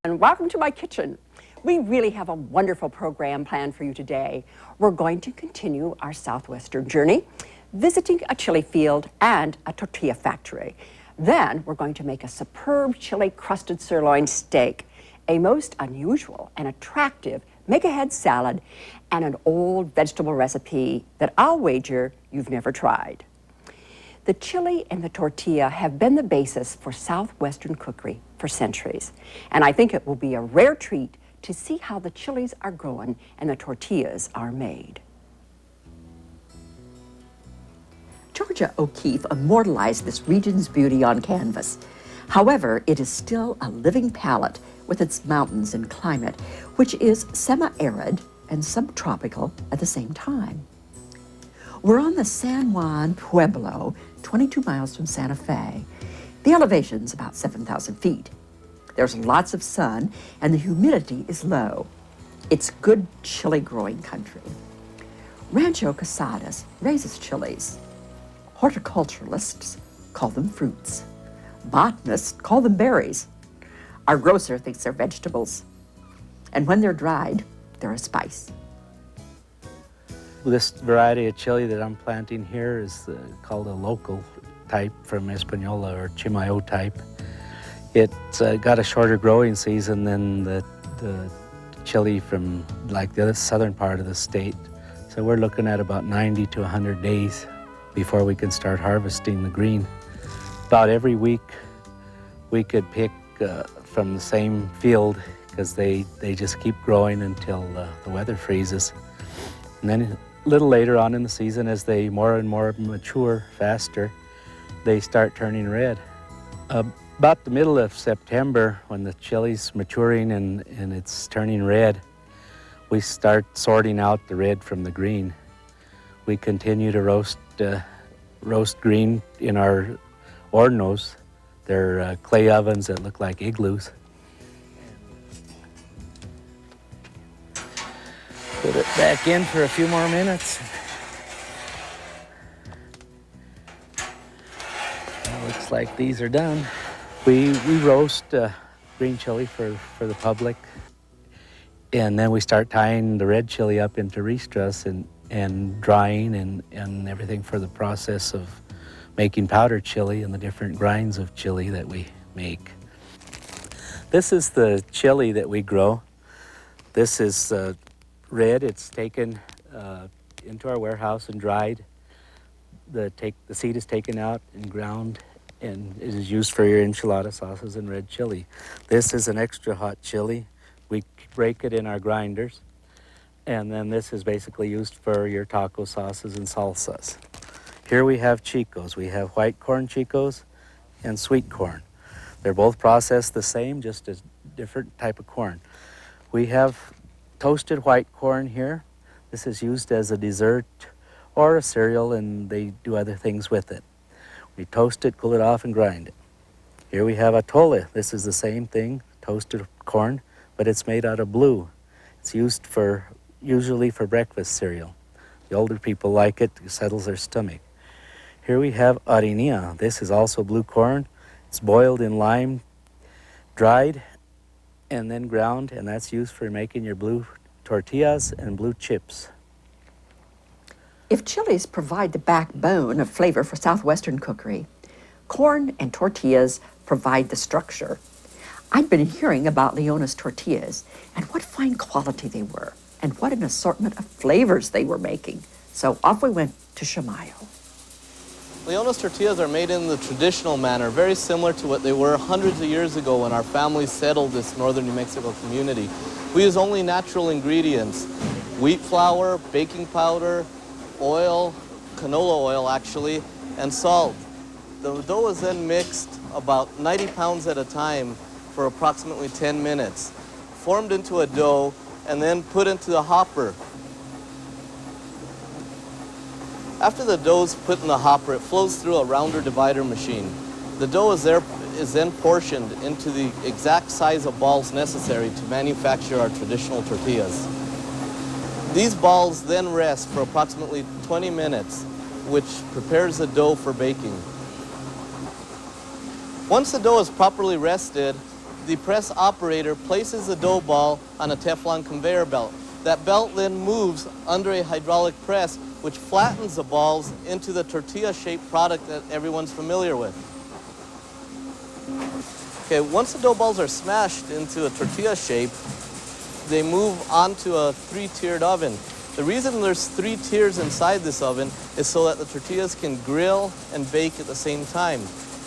And welcome to my kitchen. We really have a wonderful program planned for you today. We're going to continue our Southwestern journey, visiting a chili field and a tortilla factory. Then we're going to make a superb chili crusted sirloin steak, a most unusual and attractive make-ahead salad, and an old vegetable recipe that I'll wager you've never tried. The chili and the tortilla have been the basis for Southwestern cookery for centuries, and I think it will be a rare treat to see how the chilies are grown and the tortillas are made. Georgia O'Keeffe immortalized this region's beauty on canvas. However, it is still a living palette with its mountains and climate, which is semi-arid and subtropical at the same time. We're on the San Juan Pueblo, 22 miles from Santa Fe. The elevation's about 7,000 feet. There's lots of sun and the humidity is low. It's good chili growing country. Rancho Casadas raises chilies. Horticulturalists call them fruits. Botanists call them berries. Our grocer thinks they're vegetables. And when they're dried, they're a spice. This variety of chili that I'm planting here is called a local type from Española or Chimayo type. It's got a shorter growing season than the chili from like the other southern part of the state. So we're looking at about 90 to 100 days before we can start harvesting the green. About every week we could pick from the same field because they just keep growing until the weather freezes. And then a little later on in the season, as they more and more mature faster, they start turning red. About the middle of September, when the chili's maturing and it's turning red, we start sorting out the red from the green. We continue to roast green in our hornos. They're clay ovens that look like igloos. Put it back in for a few more minutes. It looks like these are done. We roast green chili for the public, and then we start tying the red chili up into ristras and drying and everything for the process of making powdered chili and the different grinds of chili that we make. This is the chili that we grow. This is red. It's taken into our warehouse and dried. The seed is taken out and ground, and it is used for your enchilada sauces and red chili. This is an extra hot chili. We break it in our grinders, and then this is basically used for your taco sauces and salsas. Here we have chicos. We have white corn chicos and sweet corn. They're both processed the same, just a different type of corn. We have toasted white corn here. This is used as a dessert or a cereal, and they do other things with it. We toast it, cool it off, and grind it. Here we have atole. This is the same thing, toasted corn, but it's made out of blue. It's used usually for breakfast cereal. The older people like it, it settles their stomach. Here we have harinilla. This is also blue corn. It's boiled in lime, dried, and then ground, and that's used for making your blue tortillas and blue chips. If chilies provide the backbone of flavor for Southwestern cookery, corn and tortillas provide the structure. I'd been hearing about Leona's tortillas and what fine quality they were and what an assortment of flavors they were making. So off we went to Chimayo. Leona's tortillas are made in the traditional manner, very similar to what they were hundreds of years ago when our families settled this northern New Mexico community. We use only natural ingredients: wheat flour, baking powder, oil, canola oil actually, and salt. The dough is then mixed about 90 pounds at a time for approximately 10 minutes, formed into a dough, and then put into the hopper. After the dough is put in the hopper, it flows through a rounder divider machine. The dough is then portioned into the exact size of balls necessary to manufacture our traditional tortillas. These balls then rest for approximately 20 minutes, which prepares the dough for baking. Once the dough is properly rested, the press operator places the dough ball on a Teflon conveyor belt. That belt then moves under a hydraulic press, which flattens the balls into the tortilla-shaped product that everyone's familiar with. Okay, once the dough balls are smashed into a tortilla shape, they move onto a 3-tiered oven. The reason there's 3 tiers inside this oven is so that the tortillas can grill and bake at the same time.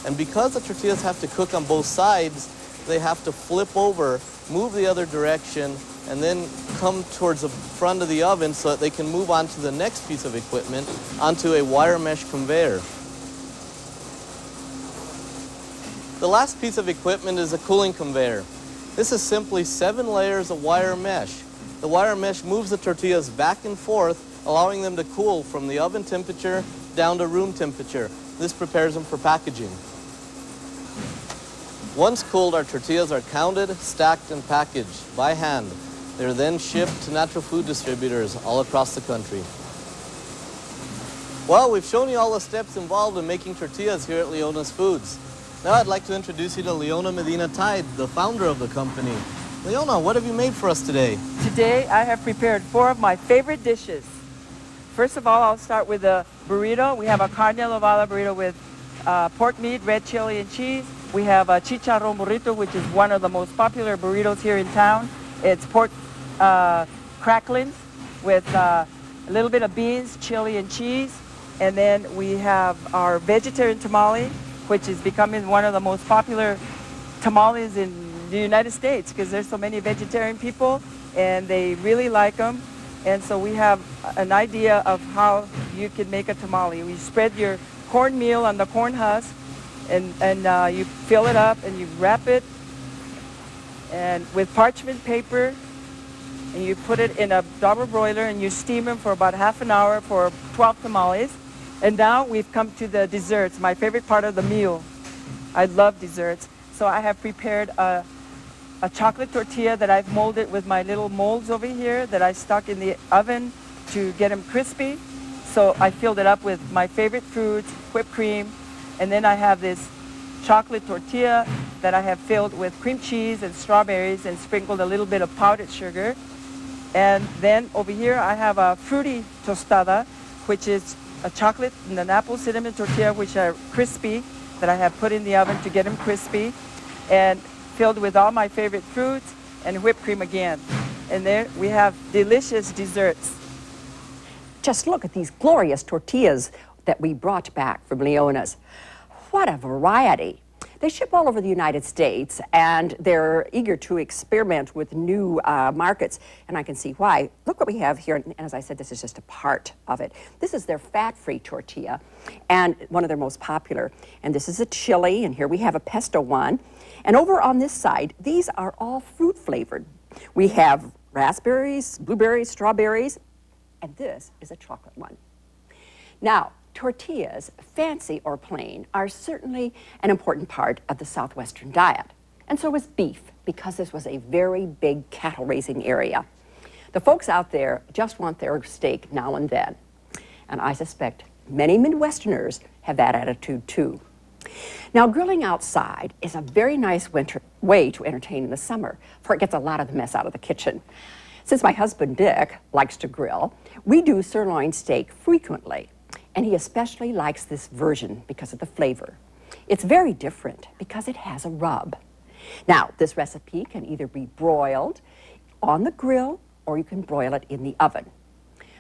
And because the tortillas have to cook on both sides, they have to flip over, move the other direction, and then come towards the front of the oven so that they can move on to the next piece of equipment, onto a wire mesh conveyor. The last piece of equipment is a cooling conveyor. This is simply 7 layers of wire mesh. The wire mesh moves the tortillas back and forth, allowing them to cool from the oven temperature down to room temperature. This prepares them for packaging. Once cooled, our tortillas are counted, stacked, and packaged by hand. They're then shipped to natural food distributors all across the country. Well, we've shown you all the steps involved in making tortillas here at Leona's Foods. Now I'd like to introduce you to Leona Medina Tide, the founder of the company. Leona, what have you made for us today? Today I have prepared 4 of my favorite dishes. First of all, I'll start with a burrito. We have a carne elevada burrito with pork meat, red chili, and cheese. We have a chicharron burrito, which is one of the most popular burritos here in town. It's pork cracklings with a little bit of beans, chili, and cheese. And then we have our vegetarian tamale, which is becoming one of the most popular tamales in the United States because there's so many vegetarian people and they really like them. And so we have an idea of how you can make a tamale. You spread your cornmeal on the corn husk and you fill it up and you wrap it and with parchment paper, and you put it in a double broiler and you steam them for about half an hour for 12 tamales. And now we've come to the desserts, my favorite part of the meal. I love desserts. So I have prepared a chocolate tortilla that I've molded with my little molds over here that I stuck in the oven to get them crispy. So I filled it up with my favorite fruits, whipped cream, and then I have this chocolate tortilla that I have filled with cream cheese and strawberries and sprinkled a little bit of powdered sugar. And then over here I have a fruity tostada, which is a chocolate and an apple cinnamon tortilla, which are crispy, that I have put in the oven to get them crispy, and filled with all my favorite fruits and whipped cream again. And there we have delicious desserts. Just look at these glorious tortillas that we brought back from Leona's. What a variety. They ship all over the United States, and they're eager to experiment with new markets, and I can see why. Look what we have here, and as I said, this is just a part of it. This is their fat-free tortilla, and one of their most popular. And this is a chili, and here we have a pesto one. And over on this side, these are all fruit-flavored. We have raspberries, blueberries, strawberries, and this is a chocolate one. Now, tortillas, fancy or plain, are certainly an important part of the Southwestern diet. And so is beef, because this was a very big cattle-raising area. The folks out there just want their steak now and then. And I suspect many Midwesterners have that attitude too. Now, grilling outside is a very nice way to entertain in the summer, for it gets a lot of the mess out of the kitchen. Since my husband Dick likes to grill, we do sirloin steak frequently. And he especially likes this version because of the flavor. It's very different because it has a rub. Now, this recipe can either be broiled on the grill or you can broil it in the oven.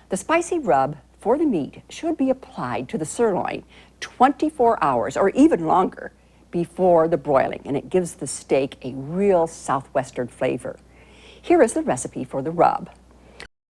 The spicy rub for the meat should be applied to the sirloin 24 hours or even longer before the broiling, and it gives the steak a real Southwestern flavor. Here is the recipe for the rub.